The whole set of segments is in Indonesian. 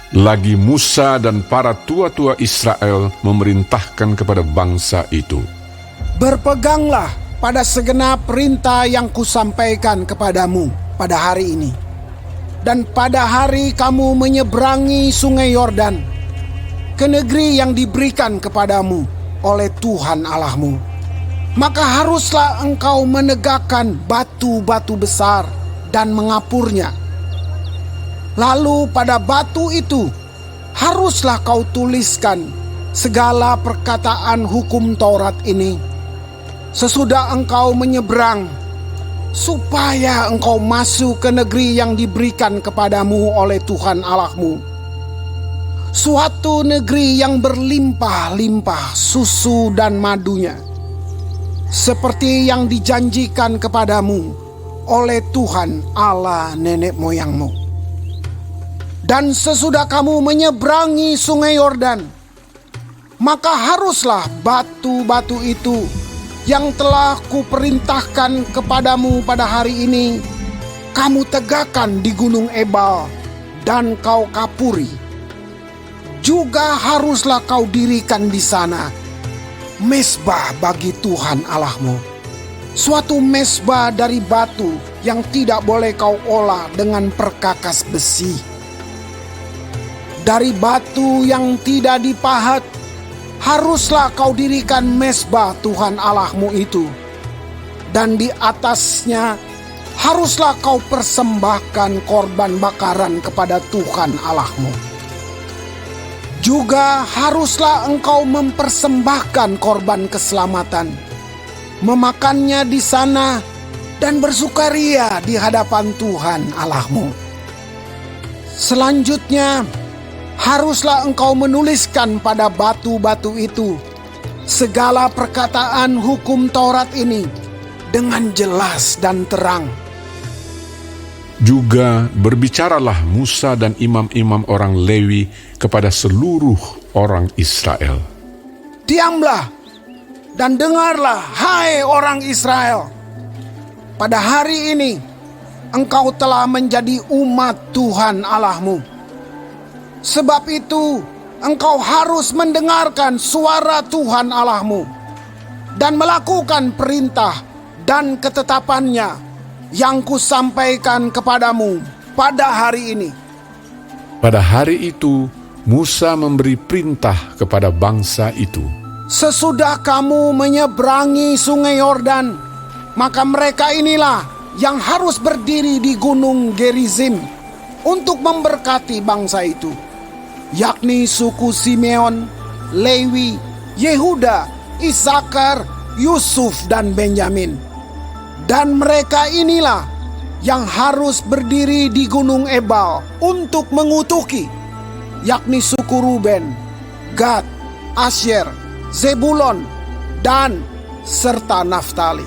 Lagi Musa dan para tua-tua Israel memerintahkan kepada bangsa itu, "Berpeganglah pada segenap perintah yang kusampaikan kepadamu pada hari ini. Dan pada hari kamu menyeberangi sungai Yordan, ke negeri yang diberikan kepadamu oleh Tuhan Allahmu, maka haruslah engkau menegakkan batu-batu besar dan mengapurnya. Lalu pada batu itu haruslah kau tuliskan segala perkataan hukum Taurat ini sesudah engkau menyeberang, supaya engkau masuk ke negeri yang diberikan kepadamu oleh Tuhan Allahmu, suatu negeri yang berlimpah-limpah susu dan madunya, seperti yang dijanjikan kepadamu oleh Tuhan Allah nenek moyangmu. Dan sesudah kamu menyeberangi sungai Yordan, maka haruslah batu-batu itu yang telah kuperintahkan kepadamu pada hari ini, kamu tegakkan di Gunung Ebal dan kau kapuri. Juga haruslah kau dirikan di sana mezbah bagi Tuhan Allahmu, suatu mezbah dari batu yang tidak boleh kau olah dengan perkakas besi. Dari batu yang tidak dipahat, haruslah kau dirikan mezbah Tuhan Allahmu itu, dan di atasnya haruslah kau persembahkan korban bakaran kepada Tuhan Allahmu. Juga haruslah engkau mempersembahkan korban keselamatan, memakannya di sana dan bersukaria di hadapan Tuhan Allahmu. Selanjutnya, haruslah engkau menuliskan pada batu-batu itu segala perkataan hukum Taurat ini dengan jelas dan terang. juga berbicaralah Musa dan imam-imam orang Lewi kepada seluruh orang Israel. Diamlah dan dengarlah, hai orang Israel. Pada hari ini engkau telah menjadi umat Tuhan Allahmu. Sebab itu engkau harus mendengarkan suara Tuhan Allahmu dan melakukan perintah dan ketetapannya yang kusampaikan kepadamu pada hari ini. Pada hari itu Musa memberi perintah kepada bangsa itu. Sesudah kamu menyeberangi sungai Yordan, maka mereka inilah yang harus berdiri di gunung Gerizim untuk memberkati bangsa itu, yakni suku Simeon, Lewi, Yehuda, Isakar, Yusuf, dan Benyamin. Dan mereka inilah yang harus berdiri di gunung Ebal untuk mengutuki, yakni suku Ruben, Gad, Asyer, Zebulon, dan serta Naftali.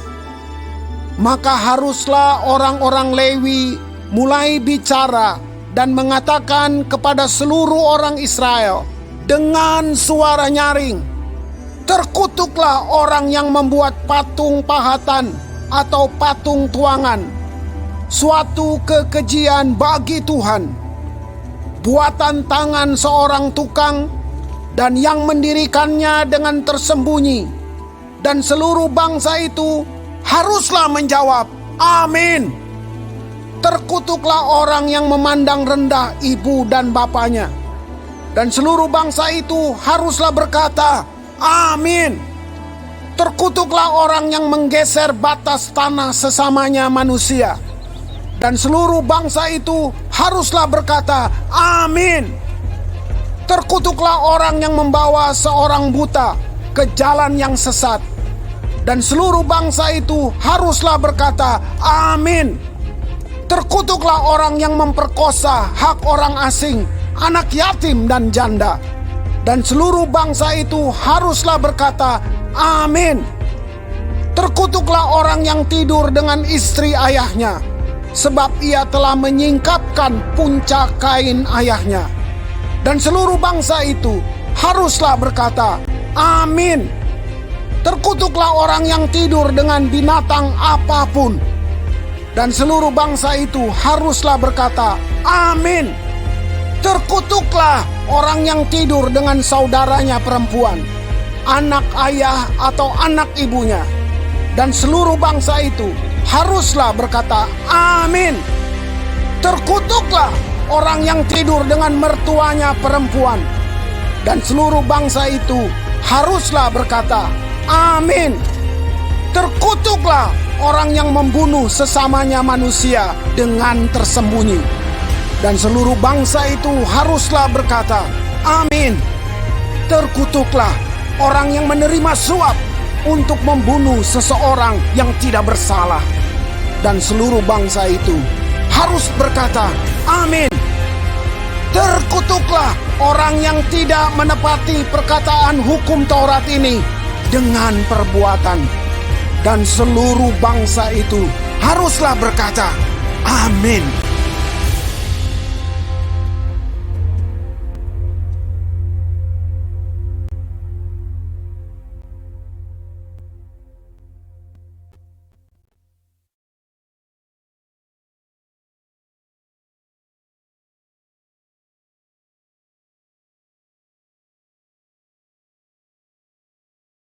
Maka haruslah orang-orang Lewi mulai bicara dan mengatakan kepada seluruh orang Israel dengan suara nyaring, terkutuklah orang yang membuat patung pahatan atau patung tuangan, suatu kekejian bagi Tuhan, buatan tangan seorang tukang, dan yang mendirikannya dengan tersembunyi. Dan seluruh bangsa itu haruslah menjawab, amin. Terkutuklah orang yang memandang rendah ibu dan bapaknya. Dan seluruh bangsa itu haruslah berkata, amin. Terkutuklah orang yang menggeser batas tanah sesamanya manusia. Dan seluruh bangsa itu haruslah berkata, amin. Terkutuklah orang yang membawa seorang buta ke jalan yang sesat. Dan seluruh bangsa itu haruslah berkata, amin. Terkutuklah orang yang memperkosa hak orang asing, anak yatim dan janda. Dan seluruh bangsa itu haruslah berkata, amin. Terkutuklah orang yang tidur dengan istri ayahnya, sebab ia telah menyingkapkan puncak kain ayahnya. Dan seluruh bangsa itu haruslah berkata, amin. Terkutuklah orang yang tidur dengan binatang apapun. Dan seluruh bangsa itu haruslah berkata, amin. Terkutuklah orang yang tidur dengan saudaranya perempuan, anak ayah atau anak ibunya. Dan seluruh bangsa itu haruslah berkata, amin. Terkutuklah orang yang tidur dengan mertuanya perempuan. Dan seluruh bangsa itu haruslah berkata, amin. Terkutuklah orang yang membunuh sesamanya manusia dengan tersembunyi. Dan seluruh bangsa itu haruslah berkata, amin. Terkutuklah orang yang menerima suap untuk membunuh seseorang yang tidak bersalah. Dan seluruh bangsa itu harus berkata, amin. Terkutuklah orang yang tidak menepati perkataan hukum Taurat ini dengan perbuatan. Dan seluruh bangsa itu haruslah berkata, amin.